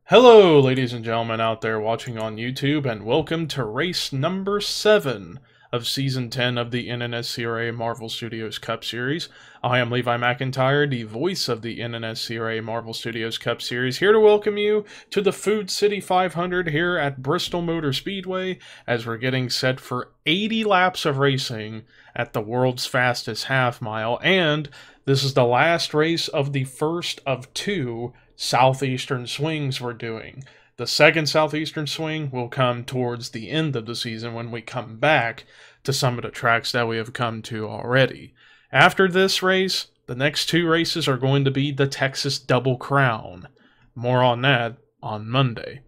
Hello, ladies and gentlemen out there watching on YouTube, and welcome to race number 7 of Season 10 of the NNSCRA Marvel Studios Cup Series. I am Levi McIntyre, the voice of the NNSCRA Marvel Studios Cup Series, here to welcome you to the Food City 500 here at Bristol Motor Speedway, as we're getting set for 80 laps of racing at the world's fastest half mile, and this is the last race of the first of two Southeastern swings we're doing. The second Southeastern swing will come towards the end of the season when we come back to some of the tracks that we have come to already. After this race, the next two races are going to be the Texas Double Crown. More on that on Monday.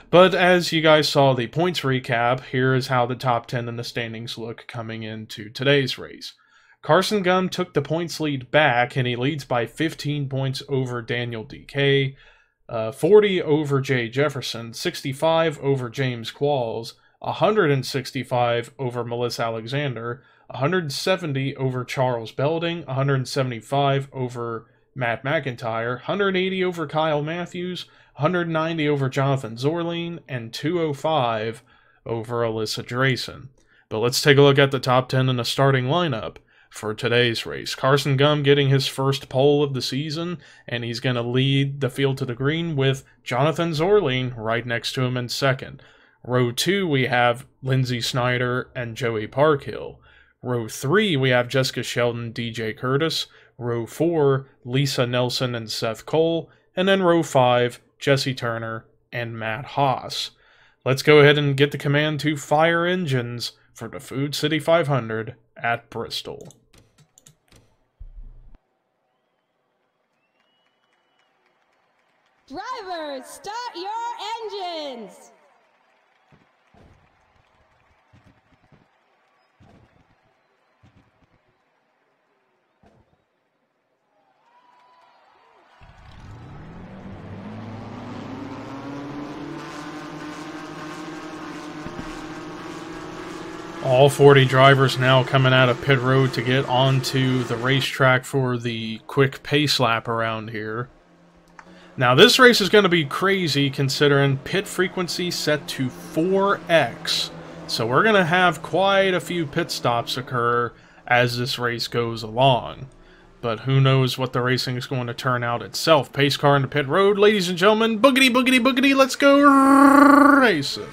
But as you guys saw the points recap, here is how the top 10 in the standings look coming into today's race. Carson Gum took the points lead back, and he leads by 15 points over Daniel DK, 40 over Jay Jefferson, 65 over James Qualls, 165 over Melissa Alexander, 170 over Charles Belding, 175 over Matt McIntyre, 180 over Kyle Matthews, 190 over Jonathan Zorline, and 205 over Alyssa Drayson. But let's take a look at the top 10 in the starting lineup for today's race. Carson Gum getting his first pole of the season, and he's going to lead the field to the green with Jonathan Zorline right next to him in second. Row 2, we have Lindsay Snyder and Joey Parkhill. Row 3, we have Jessica Sheldon, DJ Curtis. Row 4, Lisa Nelson and Seth Cole. And then row 5, Jesse Turner and Matt Haas. Let's go ahead and get the command to fire engines for the Food City 500 at Bristol. Drivers, start your engines! All 40 drivers now coming out of pit road to get onto the racetrack for the quick pace lap around here. Now this race is going to be crazy considering pit frequency set to 4x. So we're going to have quite a few pit stops occur as this race goes along. But who knows what the racing is going to turn out itself. Pace car into pit road, ladies and gentlemen. Boogity, boogity, boogity, let's go racing.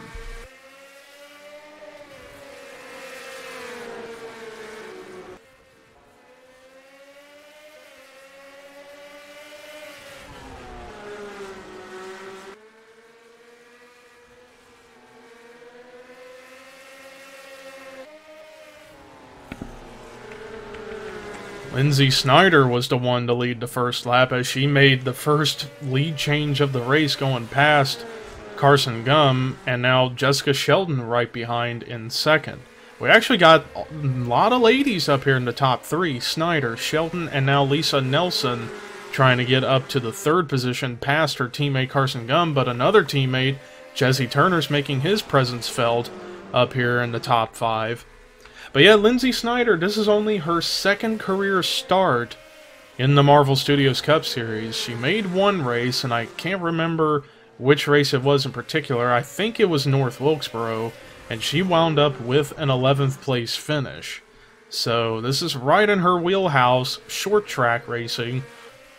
Lindsay Snyder was the one to lead the first lap as she made the first lead change of the race going past Carson Gum, and now Jessica Sheldon right behind in second. We actually got a lot of ladies up here in the top 3. Snyder, Sheldon, and now Lisa Nelson trying to get up to the third position past her teammate Carson Gum, but another teammate, Jesse Turner's making his presence felt up here in the top 5. But yeah, Lindsay Snyder, this is only her second career start in the Marvel Studios Cup Series. She made one race, and I can't remember which race it was in particular. I think it was North Wilkesboro, and she wound up with an 11th place finish. So this is right in her wheelhouse, short track racing.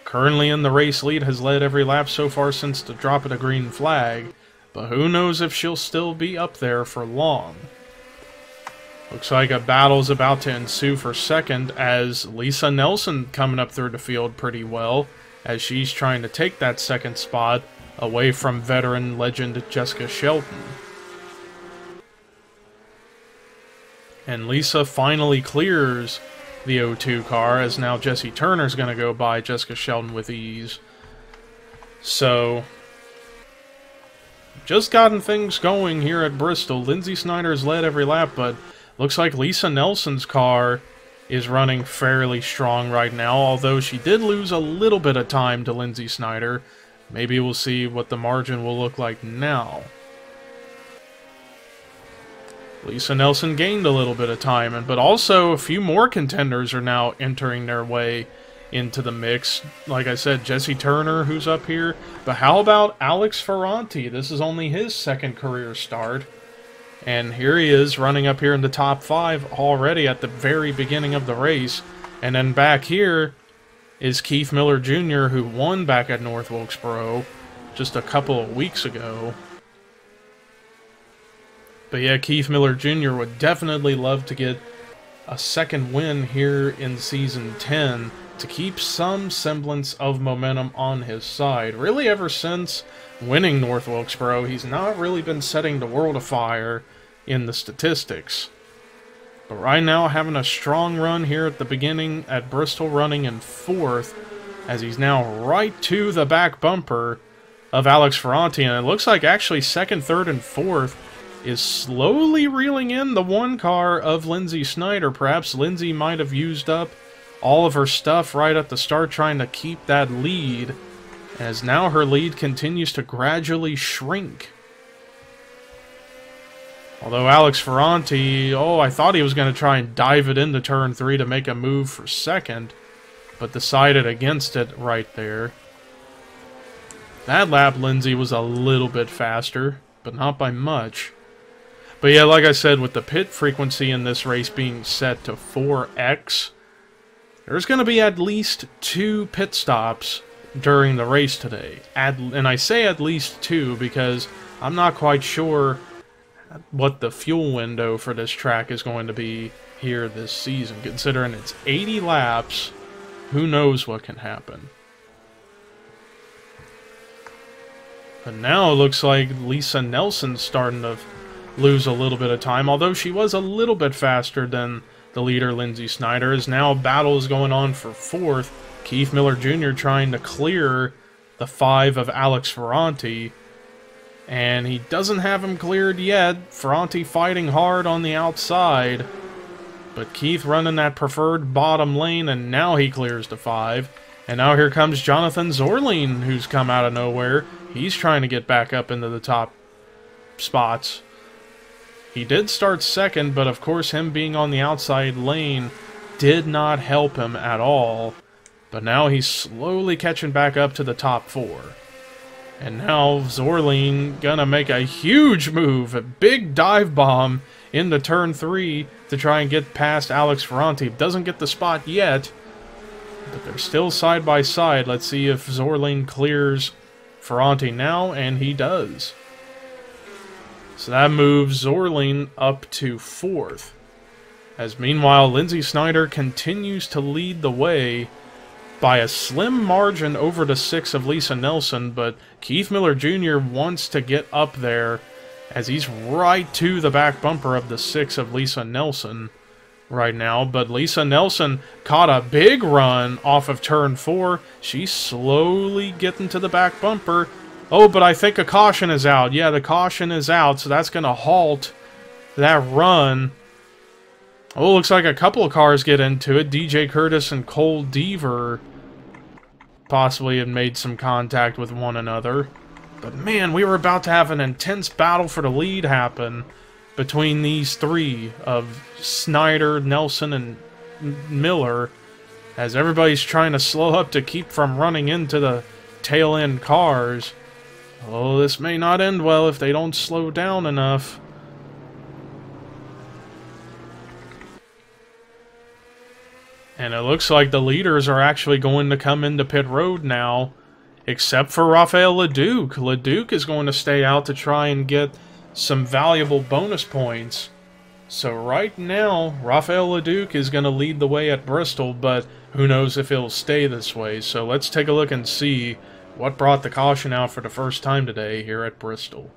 Currently in the race lead, has led every lap so far since the drop of the green flag. But who knows if she'll still be up there for long. Looks like a battle's about to ensue for second as Lisa Nelson coming up through the field pretty well as she's trying to take that second spot away from veteran legend Jessica Sheldon. And Lisa finally clears the O2 car as now Jesse Turner's going to go by Jessica Sheldon with ease. So, just gotten things going here at Bristol. Lindsay Snyder's led every lap, but looks like Lisa Nelson's car is running fairly strong right now, although she did lose a little bit of time to Lindsay Snyder. Maybe we'll see what the margin will look like now. Lisa Nelson gained a little bit of time, but also a few more contenders are now entering their way into the mix. Like I said, Jesse Turner, who's up here. But how about Alex Ferranti? This is only his second career start. And here he is running up here in the top 5 already at the very beginning of the race. And then back here is Keith Miller Jr., who won back at North Wilkesboro just a couple of weeks ago. But yeah, Keith Miller Jr. would definitely love to get a second win here in Season 10 to keep some semblance of momentum on his side. Really, ever since winning North Wilkesboro, he's not really been setting the world afire in the statistics. But right now, having a strong run here at the beginning at Bristol, running in 4th, as he's now right to the back bumper of Alex Ferranti. And it looks like actually 2nd, 3rd, and 4th is slowly reeling in the one car of Lindsay Snyder. Perhaps Lindsay might have used up all of her stuff right at the start trying to keep that lead, as now her lead continues to gradually shrink. Although Alex Ferranti, I thought he was going to try and dive it into turn 3 to make a move for 2nd, but decided against it right there. That lap, Lindsay was a little bit faster, but not by much. But yeah, like I said, with the pit frequency in this race being set to 4x, there's going to be at least 2 pit stops during the race today. And I say at least 2 because I'm not quite sure what the fuel window for this track is going to be here this season. Considering it's 80 laps, who knows what can happen. But now it looks like Lisa Nelson's starting to lose a little bit of time, although she was a little bit faster than the leader, Lindsay Snyder. As now battle is going on for 4th. Keith Miller Jr. trying to clear the 5 of Alex Ferranti, and he doesn't have him cleared yet. Ferranti fighting hard on the outside, but Keith running that preferred bottom lane, and now he clears the 5. And now here comes Jonathan Zorline, who's come out of nowhere. He's trying to get back up into the top spots. He did start 2nd, but of course him being on the outside lane did not help him at all. But now he's slowly catching back up to the top 4. And now Zorline gonna make a huge move, a big dive bomb into turn 3 to try and get past Alex Ferranti. Doesn't get the spot yet, but they're still side by side. Let's see if Zorline clears Ferranti now, and he does. So that moves Zorline up to 4th. As meanwhile, Lindsay Snyder continues to lead the way by a slim margin over the 6 of Lisa Nelson, but Keith Miller Jr. wants to get up there as he's right to the back bumper of the 6 of Lisa Nelson right now. But Lisa Nelson caught a big run off of turn 4. She's slowly getting to the back bumper. Oh, but I think a caution is out. Yeah, the caution is out, so that's going to halt that run. Oh, looks like a couple of cars get into it. DJ Curtis and Cole Deaver possibly had made some contact with one another. But man, we were about to have an intense battle for the lead happen between these 3 of Snyder, Nelson, and Miller, as everybody's trying to slow up to keep from running into the tail end cars. Oh, this may not end well if they don't slow down enough. And it looks like the leaders are actually going to come into pit road now, except for Rafael LeDuc. LeDuc is going to stay out to try and get some valuable bonus points. So right now, Rafael LeDuc is going to lead the way at Bristol, but who knows if he'll stay this way. So let's take a look and see what brought the caution out for the first time today here at Bristol.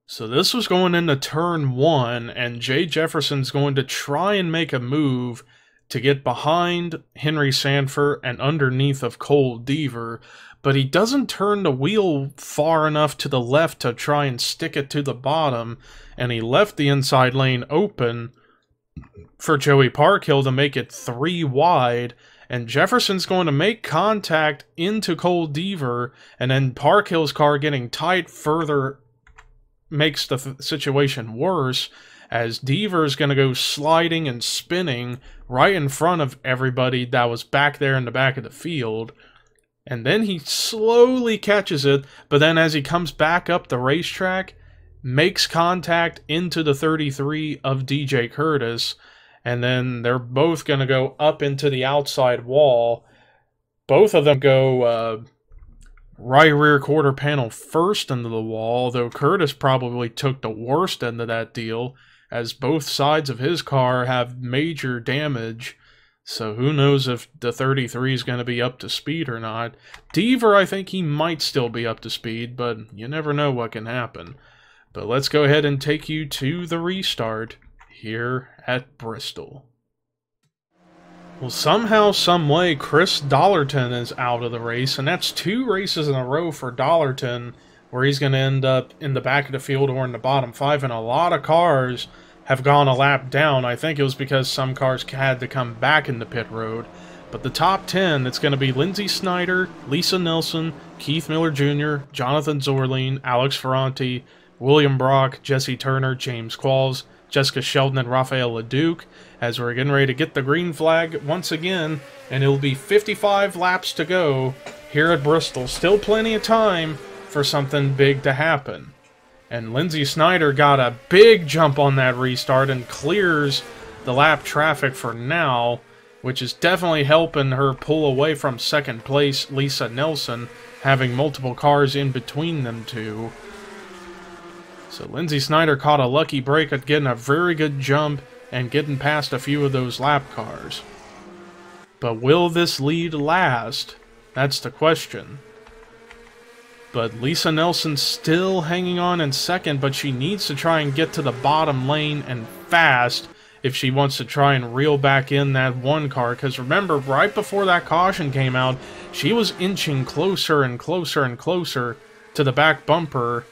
So this was going into turn 1, and Jay Jefferson's going to try and make a move to get behind Henry Sanford and underneath of Cole Deaver, but he doesn't turn the wheel far enough to the left to try and stick it to the bottom, and he left the inside lane open for Joey Parkhill to make it 3 wide, and Jefferson's going to make contact into Cole Deaver, and then Parkhill's car getting tight further makes the situation worse, as Deaver is going to go sliding and spinning right in front of everybody that was back there in the back of the field. And then he slowly catches it, but then as he comes back up the racetrack, makes contact into the 33 of DJ Curtis, and then they're both going to go up into the outside wall. Both of them go right rear quarter panel first into the wall, though Curtis probably took the worst end of that deal, as both sides of his car have major damage. So who knows if the 33 is going to be up to speed or not. Deaver, I think he might still be up to speed, but you never know what can happen. But let's go ahead and take you to the restart here at Bristol. Well, somehow, someway, Chris Dollerton is out of the race, and that's 2 races in a row for Dollerton, where he's going to end up in the back of the field or in the bottom 5, and a lot of cars have gone a lap down. I think it was because some cars had to come back in the pit road. But the top 10, it's going to be Lindsey Snyder, Lisa Nelson, Keith Miller Jr., Jonathan Zorline, Alex Ferranti, William Brock, Jesse Turner, James Qualls, Jessica Sheldon, and Rafael LeDuc, as we're getting ready to get the green flag once again, and it'll be 55 laps to go here at Bristol. Still plenty of time for something big to happen. And Lindsey Snyder got a big jump on that restart and clears the lap traffic for now, which is definitely helping her pull away from second place Lisa Nelson, having multiple cars in between them two. So Lindsey Snyder caught a lucky break at getting a very good jump and getting past a few of those lap cars. But will this lead last? That's the question. But Lisa Nelson's still hanging on in second, but she needs to try and get to the bottom lane and fast if she wants to try and reel back in that one car. Because remember, right before that caution came out, she was inching closer and closer and closer to the back bumper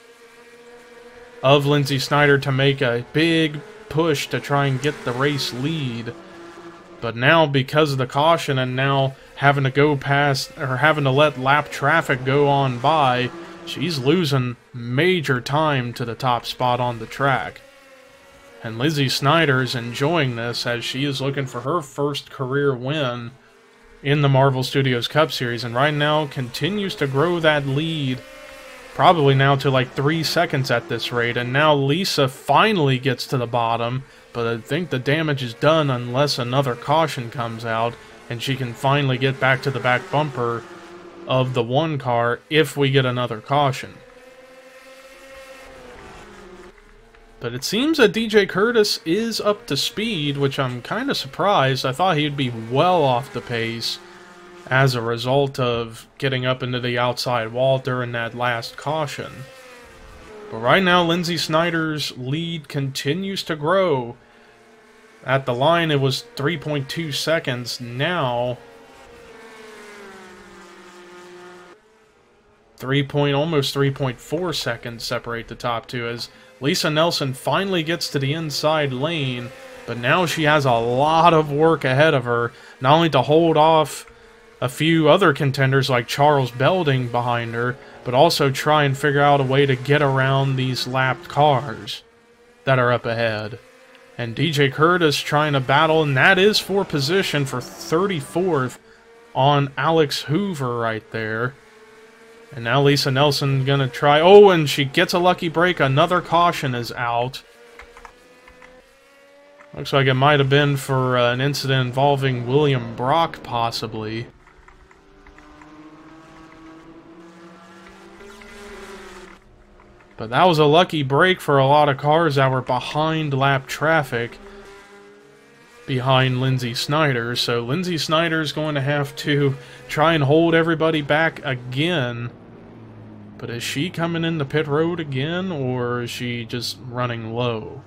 of Lindsey Snyder to make a big push to try and get the race lead. But now, because of the caution and now having to go past, or having to let lap traffic go on by, she's losing major time to the top spot on the track. And Lindsey Snyder is enjoying this as she is looking for her first career win in the Marvel Studios Cup Series, and right now continues to grow that lead, probably now to like 3 seconds at this rate. And now Lisa finally gets to the bottom, but I think the damage is done unless another caution comes out and she can finally get back to the back bumper of the one car if we get another caution. But it seems that DJ Curtis is up to speed, which I'm kind of surprised. I thought he'd be well off the pace as a result of getting up into the outside wall during that last caution. But right now, Lindsey Snyder's lead continues to grow. At the line, it was 3.2 seconds. Now, almost 3.4 seconds separate the top two, as Lisa Nelson finally gets to the inside lane. But now she has a lot of work ahead of her, not only to hold off a few other contenders like Charles Belding behind her, but also try and figure out a way to get around these lapped cars that are up ahead. And DJ Curtis trying to battle, and that is for position for 34th on Alex Hoover right there. And now Lisa Nelson gonna try, oh, and she gets a lucky break, another caution is out. Looks like it might have been for an incident involving William Brock, possibly. But that was a lucky break for a lot of cars that were behind lap traffic behind Lindsey Snyder. So Lindsey Snyder is going to have to try and hold everybody back again. But is she coming in the pit road again, or is she just running low?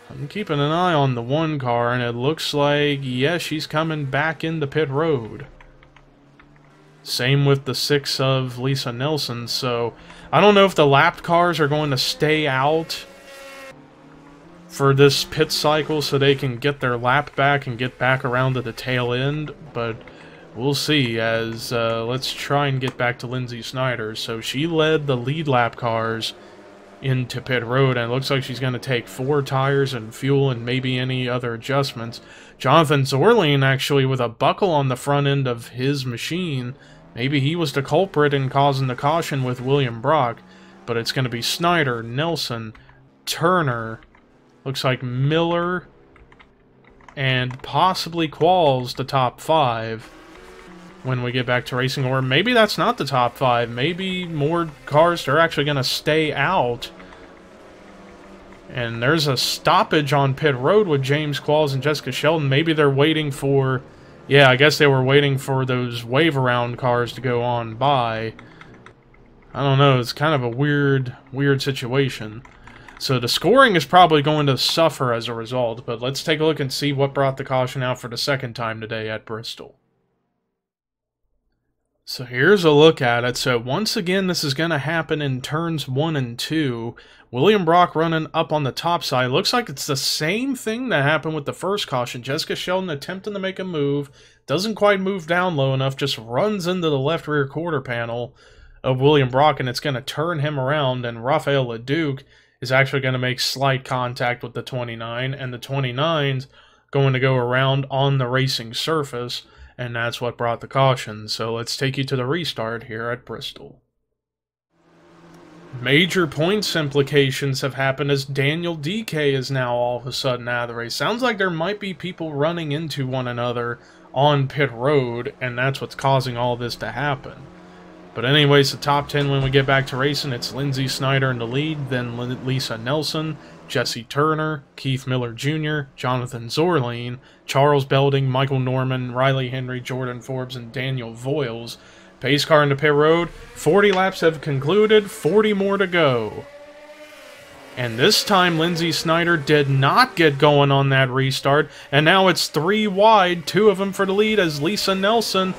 I'm keeping an eye on the one car, and it looks like, yes, she's coming back in the pit road. Same with the 6 of Lisa Nelson, so I don't know if the lapped cars are going to stay out for this pit cycle so they can get their lap back and get back around to the tail end, but we'll see. As let's try and get back to Lindsey Snyder. So she led the lead lap cars into pit road, and it looks like she's going to take 4 tires and fuel and maybe any other adjustments. Jonathan Zorlien actually with a buckle on the front end of his machine. Maybe he was the culprit in causing the caution with William Brock, but it's going to be Snyder, Nelson, Turner, looks like Miller, and possibly Qualls, the top 5 when we get back to racing. Or maybe that's not the top 5. Maybe more cars are actually going to stay out. And there's a stoppage on pit road with James Qualls and Jessica Sheldon. Maybe they're waiting for... Yeah, I guess they were waiting for those wave-around cars to go on by. I don't know. It's kind of a weird situation. So the scoring is probably going to suffer as a result. But let's take a look and see what brought the caution out for the second time today at Bristol. So here's a look at it. So once again, this is going to happen in turns 1 and 2. William Brock running up on the top side. Looks like it's the same thing that happened with the first caution. Jessica Sheldon attempting to make a move. Doesn't quite move down low enough. Just runs into the left rear quarter panel of William Brock, and it's going to turn him around. And Rafael Leduc is actually going to make slight contact with the 29. And the 29's going to go around on the racing surface. And that's what brought the caution. So let's take you to the restart here at Bristol. Major points implications have happened as Daniel DK is now all of a sudden out of the race. Sounds like there might be people running into one another on pit road, and that's what's causing all this to happen. But anyways, the top 10 when we get back to racing, it's Lindsay Snyder in the lead, then Lisa Nelson, Jesse Turner, Keith Miller Jr., Jonathan Zorlien, Charles Belding, Michael Norman, Riley Henry, Jordan Forbes, and Daniel Voiles. Pace car into pit road. 40 laps have concluded, 40 more to go. And this time, Lindsay Snyder did not get going on that restart, and now it's 3 wide, 2 of them for the lead as Lisa Nelson...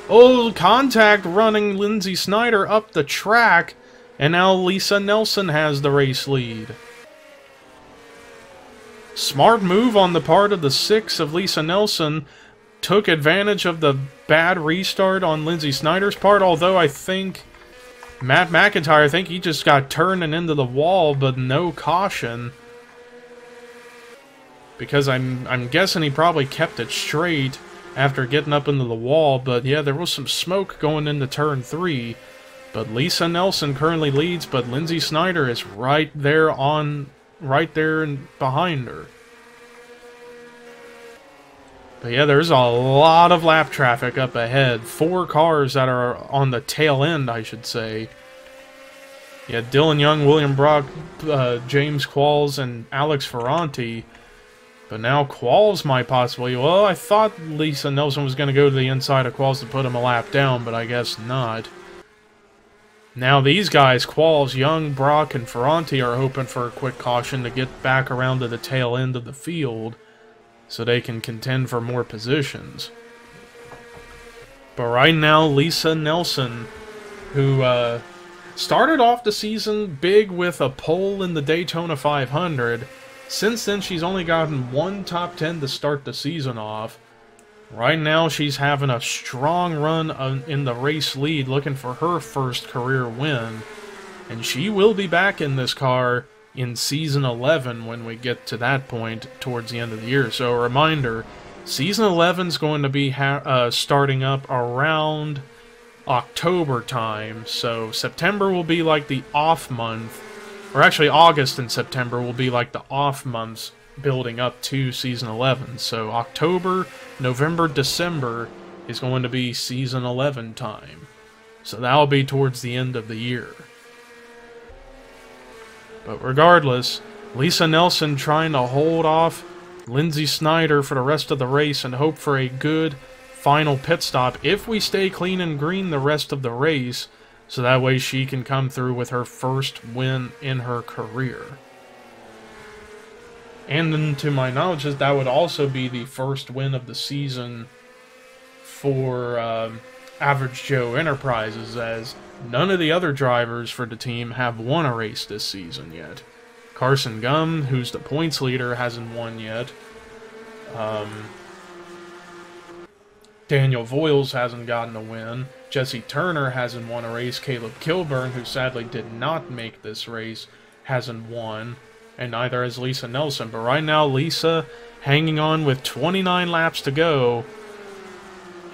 Oh, contact running Lindsay Snyder up the track, and now Lisa Nelson has the race lead. Smart move on the part of the 6 of Lisa Nelson. Took advantage of the bad restart on Lindsay Snyder's part, although I think Matt McIntyre, I think he just got turned and into the wall, but no caution. Because I'm guessing he probably kept it straight after getting up into the wall, but yeah, there was some smoke going into turn 3. But Lisa Nelson currently leads, but Lindsay Snyder is right there behind her. But yeah, there's a lot of lap traffic up ahead. 4 cars that are on the tail end, I should say. Yeah, Dylan Young, William Brock, James Qualls, and Alex Ferranti. But now Qualls might possibly... Well, I thought Lisa Nelson was going to go to the inside of Qualls to put him a lap down, but I guess not. Now these guys, Qualls, Young, Brock, and Ferranti, are hoping for a quick caution to get back around to the tail end of the field so they can contend for more positions. But right now, Lisa Nelson, who started off the season big with a pole in the Daytona 500, since then she's only gotten 1 top 10 to start the season off. Right now she's having a strong run in the race lead, looking for her first career win. And she will be back in this car in Season 11 when we get to that point towards the end of the year. So a reminder, Season 11 is going to be starting up around October time. So September will be like the off month. Or actually August and September will be like the off months building up to Season 11. So October, November, December is going to be Season 11 time. So that'll be towards the end of the year. But regardless, Lisa Nelson trying to hold off Lindsay Snyder for the rest of the race and hope for a good final pit stop if we stay clean and green the rest of the race, so that way she can come through with her first win in her career. And then, to my knowledge, that would also be the first win of the season for Average Joe Enterprises, as none of the other drivers for the team have won a race this season yet. Carson Gum, who's the points leader, hasn't won yet. Daniel Voiles hasn't gotten a win. Jesse Turner hasn't won a race. Caleb Kilburn, who sadly did not make this race, hasn't won, and neither has Lisa Nelson. But right now, Lisa hanging on with 29 laps to go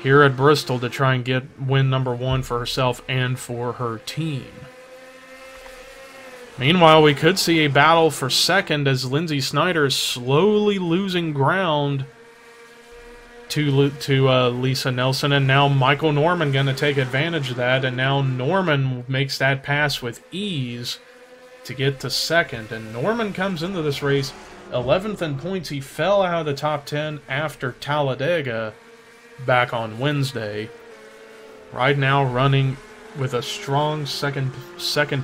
here at Bristol to try and get win number 1 for herself and for her team. Meanwhile, we could see a battle for second as Lindsay Snyder is slowly losing ground to Lisa Nelson, and now Michael Norman going to take advantage of that, and now Norman makes that pass with ease to get to second, and Norman comes into this race 11th in points. He fell out of the top 10 after Talladega back on Wednesday. Right now running with a strong second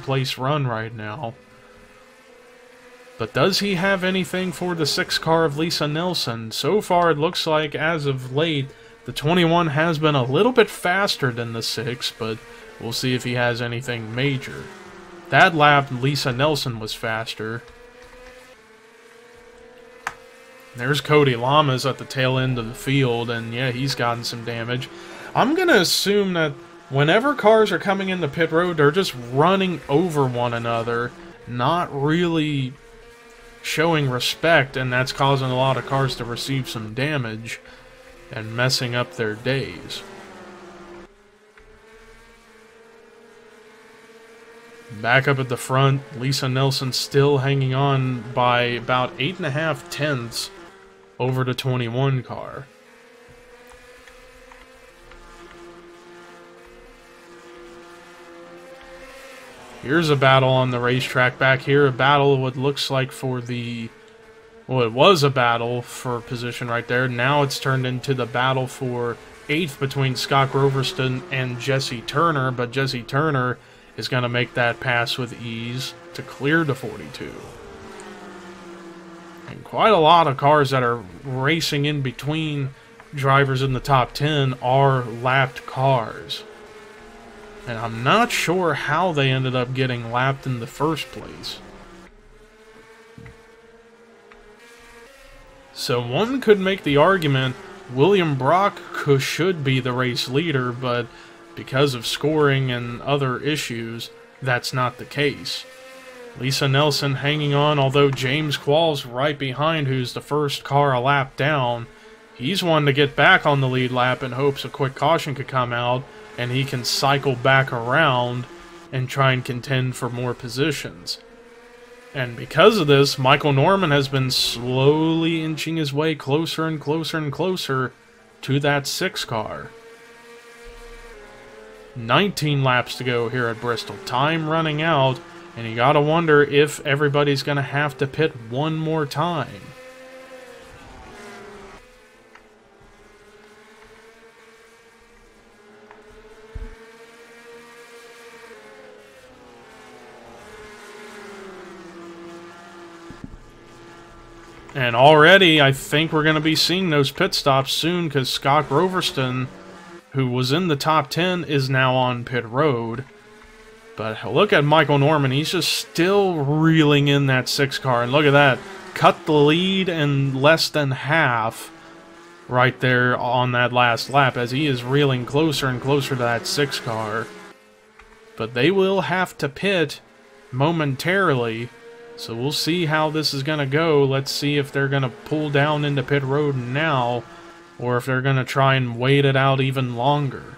place run right now. But does he have anything for the 6 car of Lisa Nelson? So far, it looks like, as of late, the 21 has been a little bit faster than the 6, but we'll see if he has anything major. That lap, Lisa Nelson was faster. There's Cody Lamas at the tail end of the field, and yeah, he's gotten some damage. I'm going to assume that whenever cars are coming into pit road, they're just running over one another, not really showing respect, and that's causing a lot of cars to receive some damage and messing up their days. Back up at the front, Lisa Nelson still hanging on by about 8.5 tenths over the 21 car. Here's a battle on the racetrack back here. A battle, what looks like for the... Well, it was a battle for position right there. Now it's turned into the battle for 8th between Scott Groverston and Jesse Turner. But Jesse Turner is going to make that pass with ease to clear the 42. And quite a lot of cars that are racing in between drivers in the top 10 are lapped cars. And I'm not sure how they ended up getting lapped in the first place. So one could make the argument William Brock should be the race leader, but because of scoring and other issues, that's not the case. Lisa Nelson hanging on, although James Qualls right behind, who's the first car a lap down. He's wanting to get back on the lead lap in hopes a quick caution could come out, and he can cycle back around and try and contend for more positions. And because of this, Michael Norman has been slowly inching his way closer and closer and closer to that 6 car. 19 laps to go here at Bristol. Time running out, and you gotta wonder if everybody's gonna have to pit one more time. And already, I think we're going to be seeing those pit stops soon, because Scott Groverston, who was in the top 10, is now on pit road. But look at Michael Norman. He's just still reeling in that 6 car. And look at that. Cut the lead in less than half right there on that last lap, as he is reeling closer and closer to that 6 car. But they will have to pit momentarily. So we'll see how this is going to go. Let's see if they're going to pull down into pit road now, or if they're going to try and wait it out even longer.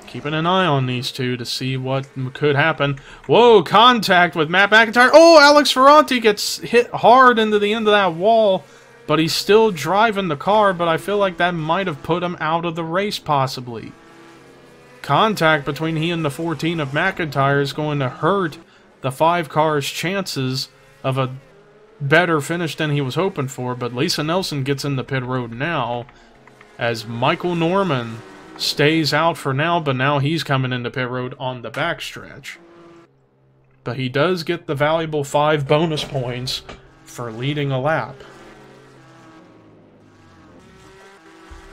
Keeping an eye on these two to see what could happen. Whoa, contact with Matt McIntyre. Oh, Alex Ferranti gets hit hard into the end of that wall, but he's still driving the car, but I feel like that might have put him out of the race possibly. Contact between he and the 14 of McIntyre is going to hurt the 5 car's chances of a better finish than he was hoping for, but Lisa Nelson gets in the pit road now as Michael Norman stays out for now, but now he's coming into pit road on the backstretch. But he does get the valuable 5 bonus points for leading a lap.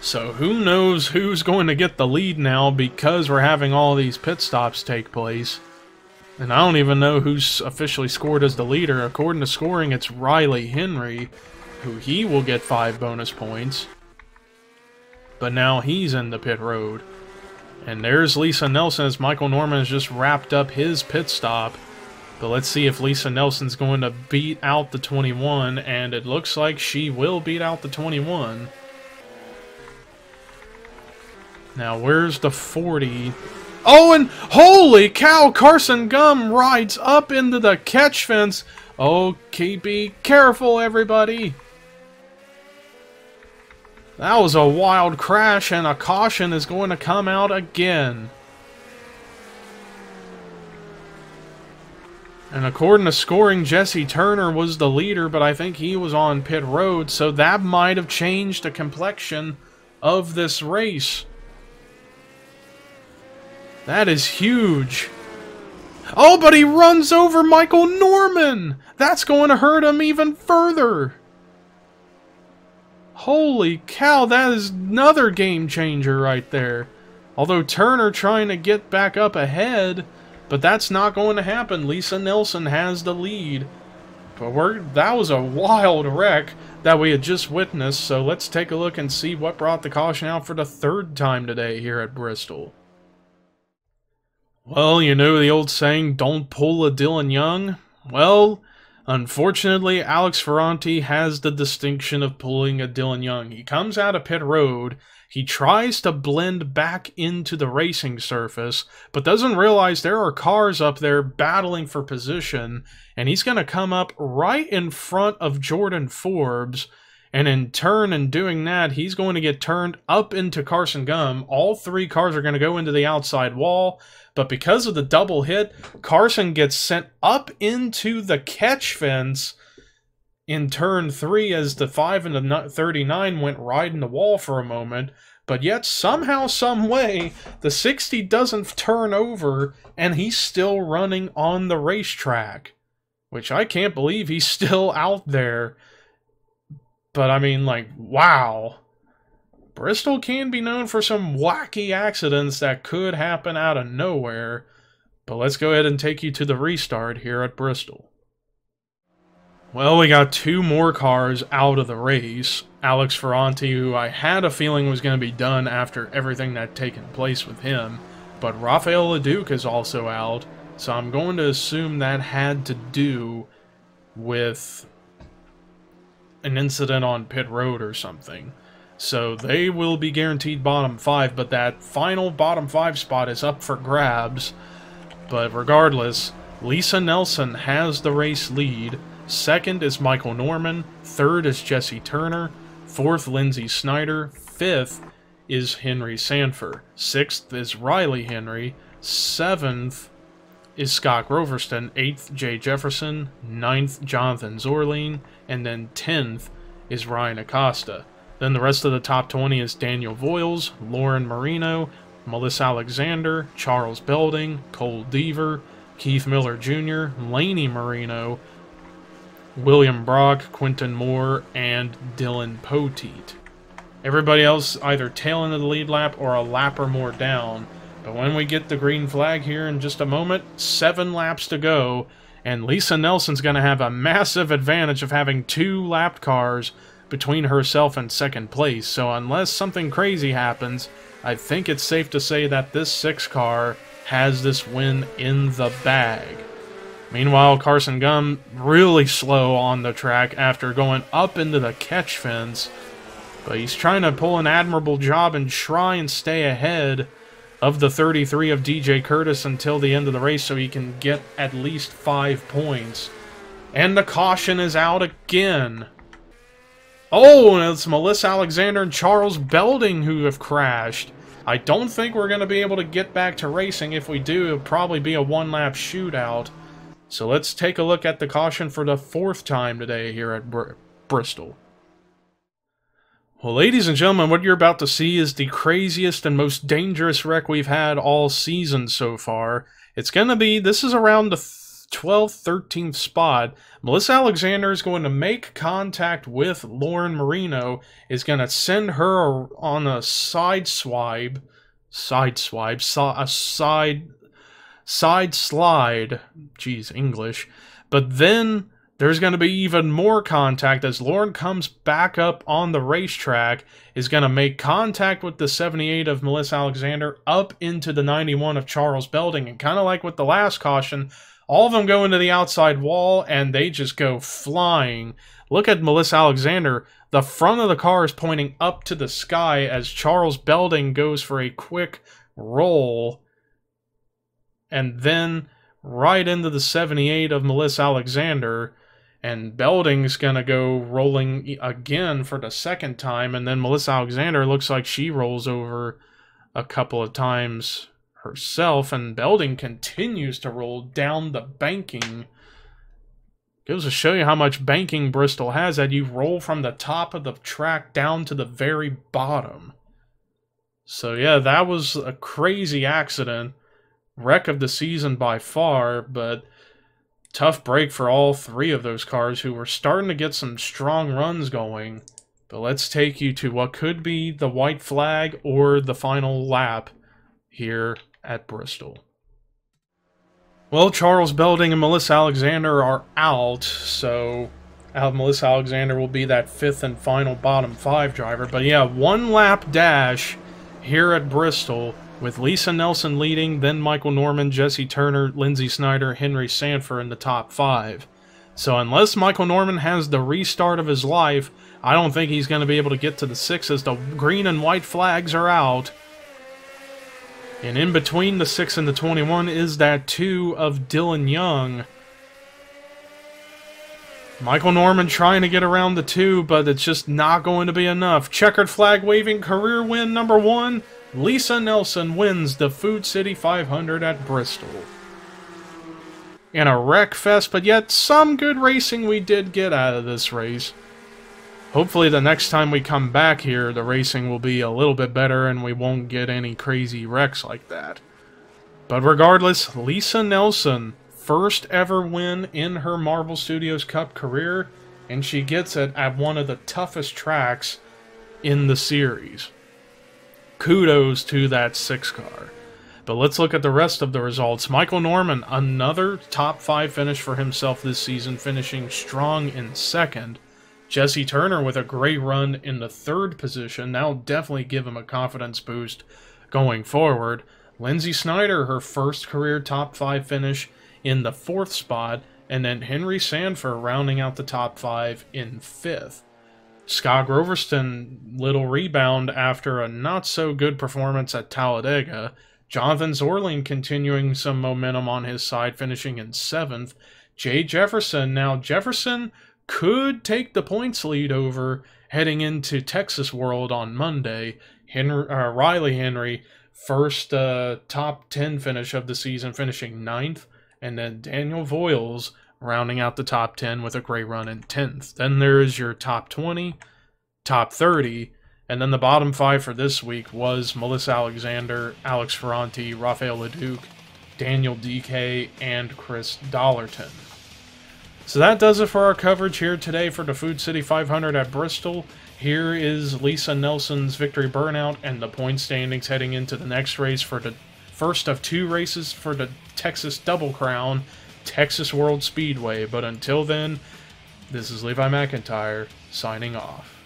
So who knows who's going to get the lead now, because we're having all these pit stops take place. And I don't even know who's officially scored as the leader. According to scoring, it's Riley Henry, who he will get 5 bonus points. But now he's in the pit road. And there's Lisa Nelson as Michael Norman has just wrapped up his pit stop. But let's see if Lisa Nelson's going to beat out the 21, and it looks like she will beat out the 21. Now, where's the 40? Oh, and holy cow, Carson Gum rides up into the catch fence. Okay, be careful, everybody. That was a wild crash, and a caution is going to come out again. And according to scoring, Jesse Turner was the leader, but I think he was on pit road, so that might have changed the complexion of this race. That is huge. Oh, but he runs over Michael Norman! That's going to hurt him even further. Holy cow, that is another game changer right there. Although Turner trying to get back up ahead, but that's not going to happen. Lisa Nelson has the lead. But that was a wild wreck that we had just witnessed, so let's take a look and see what brought the caution out for the third time today here at Bristol. Well, you know the old saying, don't pull a Dylan Young? Well, unfortunately, Alex Ferranti has the distinction of pulling a Dylan Young. He comes out of pit road, he tries to blend back into the racing surface, but doesn't realize there are cars up there battling for position, and he's going to come up right in front of Jordan Forbes, and in turn, in doing that, he's going to get turned up into Carson Gum. All three cars are going to go into the outside wall, but because of the double hit, Carson gets sent up into the catch fence in turn 3 as the 5 and the 39 went right in the wall for a moment. But yet, somehow, some way, the 60 doesn't turn over, and he's still running on the racetrack. Which I can't believe he's still out there. But I mean, like, wow. Bristol can be known for some wacky accidents that could happen out of nowhere. But let's go ahead and take you to the restart here at Bristol. Well, we got two more cars out of the race. Alex Ferranti, who I had a feeling was going to be done after everything that had taken place with him. But Rafael LeDuc is also out, so I'm going to assume that had to do with an incident on pit road or something. So they will be guaranteed bottom 5, but that final bottom 5 spot is up for grabs. But regardless, Lisa Nelson has the race lead. Second is Michael Norman. Third is Jesse Turner. Fourth, Lindsey Snyder. Fifth is Henry Sanford. Sixth is Riley Henry. Seventh is Scott Groverston. Eighth, Jay Jefferson. Ninth, Jonathan Zorline. And then 10th is Ryan Acosta. Then the rest of the top 20 is Daniel Voiles, Lauren Marino, Melissa Alexander, Charles Belding, Cole Deaver, Keith Miller Jr., Laney Marino, William Brock, Quentin Moore, and Dylan Poteet. Everybody else either tail end of the lead lap or a lap or more down. But when we get the green flag here in just a moment, 7 laps to go, and Lisa Nelson's going to have a massive advantage of having 2 lapped cars between herself and second place. So unless something crazy happens, I think it's safe to say that this 6 car has this win in the bag. Meanwhile, Carson Gum really slow on the track after going up into the catch fence, but he's trying to pull an admirable job and try and stay ahead of the 33 of DJ Curtis until the end of the race so he can get at least 5 points. And the caution is out again. Oh, and it's Melissa Alexander and Charles Belding who have crashed. I don't think we're going to be able to get back to racing. If we do, it'll probably be a 1-lap shootout. So let's take a look at the caution for the 4th time today here at Bristol. Well, ladies and gentlemen, what you're about to see is the craziest and most dangerous wreck we've had all season so far. It's going to be, this is around the 12th, 13th spot. Melissa Alexander is going to make contact with Lauren Marino, is going to send her on a side slide, geez, English, but then there's going to be even more contact as Lauren comes back up on the racetrack, is going to make contact with the 78 of Melissa Alexander up into the 91 of Charles Belding. And kind of like with the last caution, all of them go into the outside wall and they just go flying. Look at Melissa Alexander. The front of the car is pointing up to the sky as Charles Belding goes for a quick roll. And then right into the 78 of Melissa Alexander. And Belding's going to go rolling again for the second time. And then Melissa Alexander looks like she rolls over a couple of times herself. And Belding continues to roll down the banking. Goes to show you how much banking Bristol has, that you roll from the top of the track down to the very bottom. So yeah, that was a crazy accident. Wreck of the season by far, but tough break for all three of those cars who were starting to get some strong runs going. But let's take you to what could be the white flag or the final lap here at Bristol. Well, Charles Belding and Melissa Alexander are out, so Melissa Alexander will be that fifth and final bottom five driver. But yeah, one lap dash here at Bristol, with Lisa Nelson leading, then Michael Norman, Jesse Turner, Lindsey Snyder, Henry Sanford in the top five. So unless Michael Norman has the restart of his life, I don't think he's going to be able to get to the six as the green and white flags are out. And in between the 6 and the 21 is that 2 of Dylan Young. Michael Norman trying to get around the 2, but it's just not going to be enough. Checkered flag waving, career win number 1. Lisa Nelson wins the Food City 500 at Bristol. In a wreck fest, but yet some good racing we did get out of this race. Hopefully the next time we come back here, the racing will be a little bit better and we won't get any crazy wrecks like that. But regardless, Lisa Nelson, first ever win in her Marvel Studios Cup career, and she gets it at one of the toughest tracks in the series. Kudos to that 6 car. But let's look at the rest of the results. Michael Norman, another top 5 finish for himself this season, finishing strong in 2nd. Jesse Turner with a great run in the 3rd position. That'll definitely give him a confidence boost going forward. Lindsey Snyder, her first career top 5 finish in the 4th spot. And then Henry Sanford rounding out the top 5 in 5th. Scott Groverston, little rebound after a not-so-good performance at Talladega. Jonathan Zorling continuing some momentum on his side, finishing in 7th. Jay Jefferson, now Jefferson could take the points lead over heading into Texas World on Monday. Riley Henry, first top 10 finish of the season, finishing 9th. And then Daniel Voiles rounding out the top 10 with a great run in 10th. Then there is your top 20, top 30, and then the bottom 5 for this week was Melissa Alexander, Alex Ferranti, Rafael Leduc, Daniel DK, and Chris Dollerton. So that does it for our coverage here today for the Food City 500 at Bristol. Here is Lisa Nelson's victory burnout and the point standings heading into the next race for the first of 2 races for the Texas Double Crown, Texas World Speedway. But until then, this is Levi McIntyre signing off.